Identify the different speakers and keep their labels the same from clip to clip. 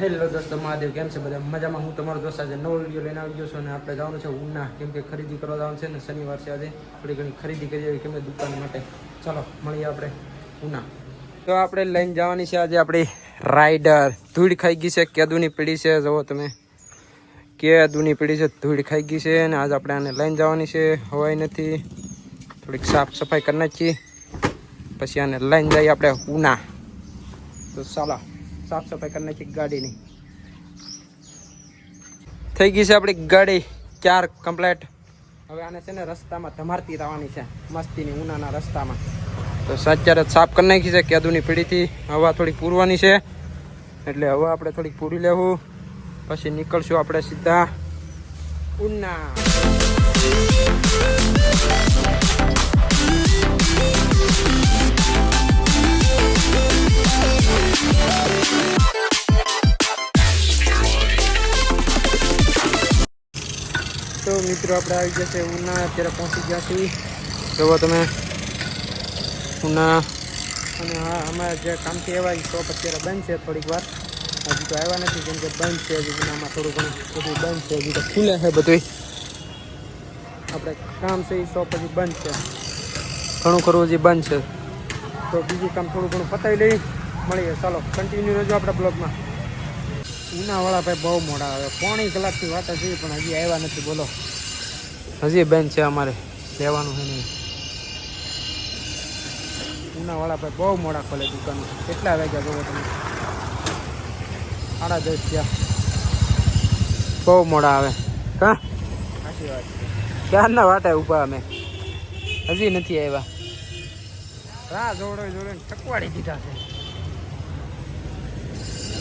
Speaker 1: Hello દોસ્તો, મહાદેવ કેમ છે બધા મજામાં? હું તમારો દોસ્ત આજે નવો વિડીયો લઈને આવી ગયો છું અને આપણે જવાનું છે ઉના, કેમ કે ખરીદી કરવા જવાનું છે ને શનિવાર છે આજે. થોડી ઘણી ખરીદી કરી આવી કેમ કે દુકાન માટે. ચાલો મળીએ આપણે ઉના. તો આપણે લઈને જવાની છે આજે આપણી રાઈડર. ધૂળ ખાઈ ગઈ છે, કેદુની પીડી છે, જુઓ તમે કેદુની પીડી છે, ધૂળ ખાઈ ગઈ છે અને આજે આપણે આને લઈને જવાની છે. હવાઈ નથી, થોડીક સાફ સફાઈ કરી નાખીએ પછી આને લઈને જઈએ આપણે ઉના. તો ચાલો સાફ સફાઈ કરી નાખી ગાડીની. થઈ ગઈ છે આપણી ગાડી 4 કમ્પ્લેટ. હવે આને છે ને રસ્તામાં ધમારતી રહેવાની છે, મસ્તીની ઉનાના રસ્તામાં. તો અત્યારે સાફ કરી નાખી છે કેદુની પીડીથી. હવા થોડીક પૂરવાની છે એટલે હવે આપણે થોડીક પૂરી લેવું પછી નીકળશું આપણે સીધા ઉના. તો મિત્રો આપણે આવી ગયા છે ઉના. અત્યારે પહોંચી ગયા છીએ, જુઓ તમે ઉના. અને હા, અમારે જે કામથી આવ્યા એ શોપ અત્યારે બંધ છે થોડીક વાર. હજી તો આવ્યા નથી કેમ કે બંધ છે હજી. ઉનામાં થોડું ઘણું બધું બંધ છે, હજી તો ખુલે છે બધું. આપણે કામ છે એ શોપ હજી બંધ છે, ઘણું ખરું હજી બંધ છે. તો બીજું કામ થોડું ઘણું પતાવી લઈ મળીએ. ચાલો કન્ટિન્યુ રહેજો આપણા બ્લોગમાં. ઉનાવાળા ભાઈ બહુ મોડા આવે, પોણી કલાકથી વાત જોઈએ પણ હજી આવ્યા નથી. બોલો, હજી બંધ છે, અમારે લેવાનું છે નહીં. ઉનાવાળા ભાઈ બહુ મોડા ખોલે દુકાન. કેટલા વાગ્યા જોવો તમે? 10:30 થયા. બહુ મોડા આવે. હા સાચી વાત છે. ક્યારના વાટે ઊભા અમે, હજી નથી આવ્યા. રાહ જોડે જોડે ટકવાડી દીધા છે.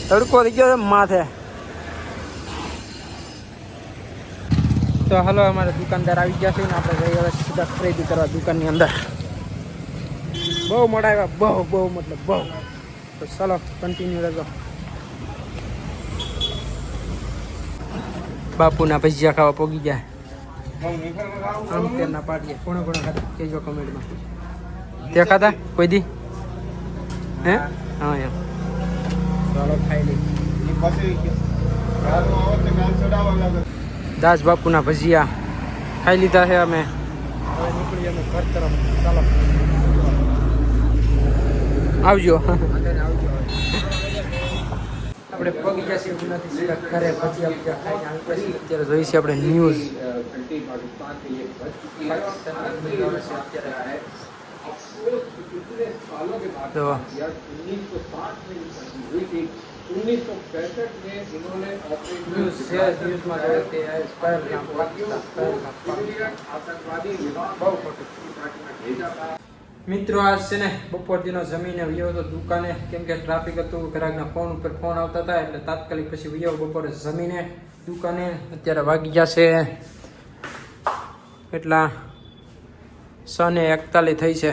Speaker 1: તડકો થઈ ગયો છે માથે. તો હાલો, અમારે દુકાનદાર આવી ગયા છે ને આપણે જઈએ હવે સીધા ખરીદી કરવા દુકાનની અંદર. બહુ મોડા આવ્યા, બહુ મતલબ બહુ. તો ચાલો કન્ટિન્યુ રહેજો. બાપુના ભજીયા ખાવા પોગી ગયા. આમ તેના પાડીએ કોણે ખાધા કહેજો કમેન્ટમાં. તે ખાધા કોઈ દી? હે? હા એમ. ચાલો ખાઈ લઈ. દાસ બાપુના ભજીયા ખાઈ લીધા છે અમે. હવે નીકળીએ અમે ઘર તરફ. ચાલો આવજો. આપણે પગી ગયા છીએ ઉનાથી સીધા ઘરે. ભજીયા ખાઈને આવી ગયા. અત્યારે જોઈશે આપણે ન્યૂઝ. તો 1965 में इन्होंने મિત્રો આજ છે ને બપોર દિનો જમીને વયો હતો દુકાને, કેમ કે ટ્રાફિક હતું. ગ્રાહકના ફોન ઉપર ફોન આવતા હતા એટલે તાત્કાલિક પછી વયો બપોરે જમીને દુકાને. અત્યારે વાગી ગયા છે એટલા 6:41 થઈ છે,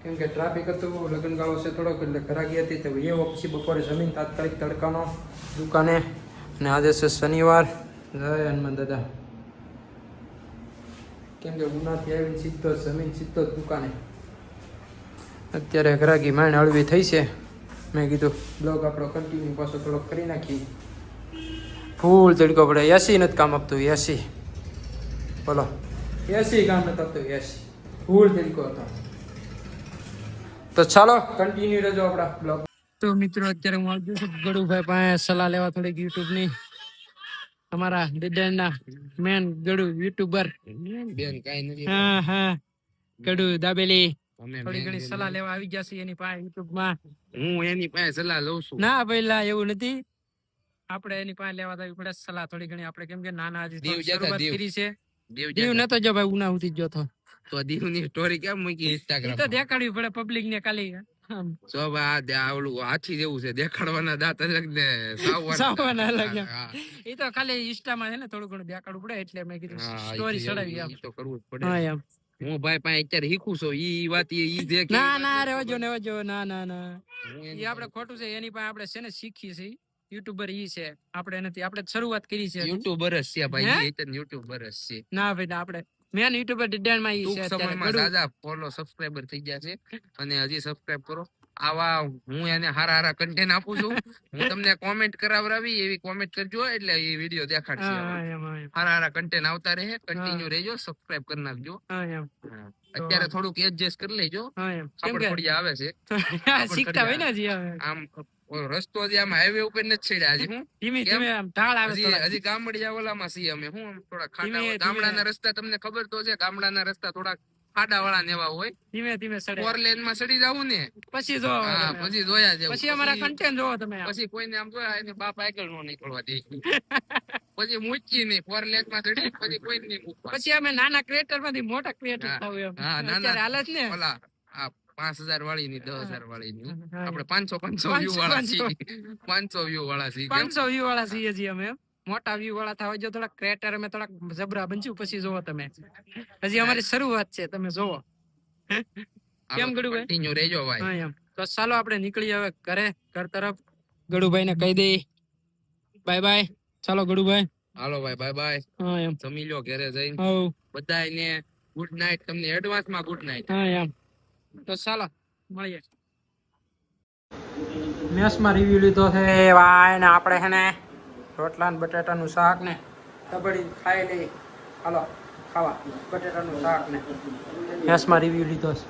Speaker 1: કેમ કે ટ્રાફિક હતું. લગ્નગાળો છે થોડોક એટલે ઘરાકી હતી તો વયો પછી બપોરે જમીન તાત્કાલિક તડકાનો દુકાને. અને આજે છે શનિવાર. જય હનુમાન દાદા. કેમ કે ઉનાથી આવીને સીધો જમીન સીધો દુકાને. અત્યારે ઘરાકી માંડ હળવી થઈ છે. મેં કીધું બ્લોગ આપણો કન્ટિન્યુ પાછો થોડોક કરી નાખી. ફૂલ તડકો પડે. એસી નથી કામ આપતું. એસી બોલો, એસી કામ નથી આપતું. એસી ફૂલ તડકો હતો. તો ચાલો કન્ટિન્યુ રહેજો આપણા બ્લોગ. તો મિત્રો અત્યારે હું આવી ગયો છું ગડુભાઈ પાસે સલાહ લેવા થોડીક યુટ્યુબની. અમારા દિડેરના મેન ગડુ યુટ્યુબર. હા હા, ગડુ દાબેલી. થોડી ઘણી સલાહ લેવા આવી ગયા છે એની પાસે યુટ્યુબમાં. હું એની પાસે સલાહ લઉં છું. ના પેલા એવું નથી, આપણે એની પાસે લેવા આવી પડે સલાહ થોડી ઘણી. આપણે કેમ કે નાના હજી શરૂઆત કરી છે. દીવ નતો જો ભાઈ, ઉના સુધી ગયો તો. તો દીવ ની સ્ટોરી કેમ મૂકી ઇન્સ્ટાગ્રામ? તો દેખાડવી પડે પબ્લિક ને ખાલી. હાથી જેવું છે, દેખાડવાના દાંત અલગ ને સાવવાના અલગ. એ તો ખાલી ઇન્સ્ટામાં છે ને થોડું ઘણું દેખાડવું પડે એટલે મેં કીધું સ્ટોરી ચડાવી. એમ તો કરવું જ પડે. હા એમ. હું ભાઈ પાસે અત્યારે શીખું છું. ઈ વાત ઈ દેખ. ના રેવજો ના એ આપણે ખોટું છે. એની પાસે આપણે છે ને શીખીએ છીએ. યુટ્યુબર ઈ છે, આપણે નથી. આપણે શરૂઆત કરી છે. યુટ્યુબર જ છે ભાઈ. યુટ્યુબર જ છે. ના ભાઈ ના, આપણે મેન યુટ્યુબર ડિડેન માં ઈ છે. સમયમાં દાદા ફોલો સબસ્ક્રાઇબર થઈ ગયા છે અને હજી સબસ્ક્રાઇબ કરો.
Speaker 2: આવા હું એને હારા કન્ટેન્ટ આપું છું. હું તમને કોમેન્ટ કરાવરાવી એવી કોમેન્ટ કરજો એટલે એ વિડીયો દેખાડશે. હારા કન્ટેન્ટ આવતા રહે, કન્ટિન્યુ રહેજો, સબસ્ક્રાઇબ કરી નાખજો. અત્યારે થોડુંક એડજસ્ટ કરી લેજો. ખબર પડી આવે છે શીખતા હોય ને હજી આમ રસ્તો હજી આમ હાઈવે ઉપર નથી છેડ્યા હજી. હું ધીમે ધીમે આમ ઢાળ આવે હજી ગામડિયા ઓલામાં છીએ અમે. હું થોડા ખાડા ગામડાના રસ્તા તમને ખબર તો છે, ગામડાના રસ્તા થોડા ખાડા વાળા નેવા હોય. ધીમે ધીમે 4 લેન માં ચડી જાવું ને પછી જો પછી જોયા છે. પછી અમારા કન્ટેન્ટ જોવો તમે. પછી કોઈને આમ જોયા એને બાપ આગળ નો નીકળવા દે. પછી મૂકી નહીં 4 લેન માં ચડી પછી કોઈ નહીં મૂકવા. પછી અમે નાના ક્રિએટર માંથી મોટા ક્રિએટર થાવ એમ. હા નાના હાલે જ ને ઓલા 5000 વાળી ની 10000 વાળી ની આપણે 500 વ્યૂ વાળા છીએ. 500 વ્યૂ વાળા છીએ. 500 વ્યૂ વાળા છીએ જી અમે. મોટા વ્યૂ વાળા થવા જો થોડા ક્રિએટર અમે થોડા જબરા બનશું પછી જોવો તમે. હજી અમારી શરૂઆત છે, તમે જોવો. કેમ ગડુભાઈ કન્ટિન્યુ રહેજો ભાઈ. હા એમ તો ચાલો આપણે નીકળીએ હવે ઘર તરફ. ગડુભાઈ ને કહી દે બાય બાય. ચાલો ગડુભાઈ. હાલો ભાઈ બાય બાય. હા એમ જમી લો ઘરે જઈને. બધાને ગુડ નાઈટ. તમને એડવાન્સ માં ગુડ નાઈટ. હા એમ તો ચાલો મળીએ.
Speaker 1: મેસમાં રિવ્યુ લીધો છે ભાઈ ને આપણે છે ને રોટલા ને બટાટાનું શાક ને કબડી ખાઈ લઈ. હાલો ખાવા બટાટાનું શાક ને મેસમાં રિવ્યુ લીધો છે.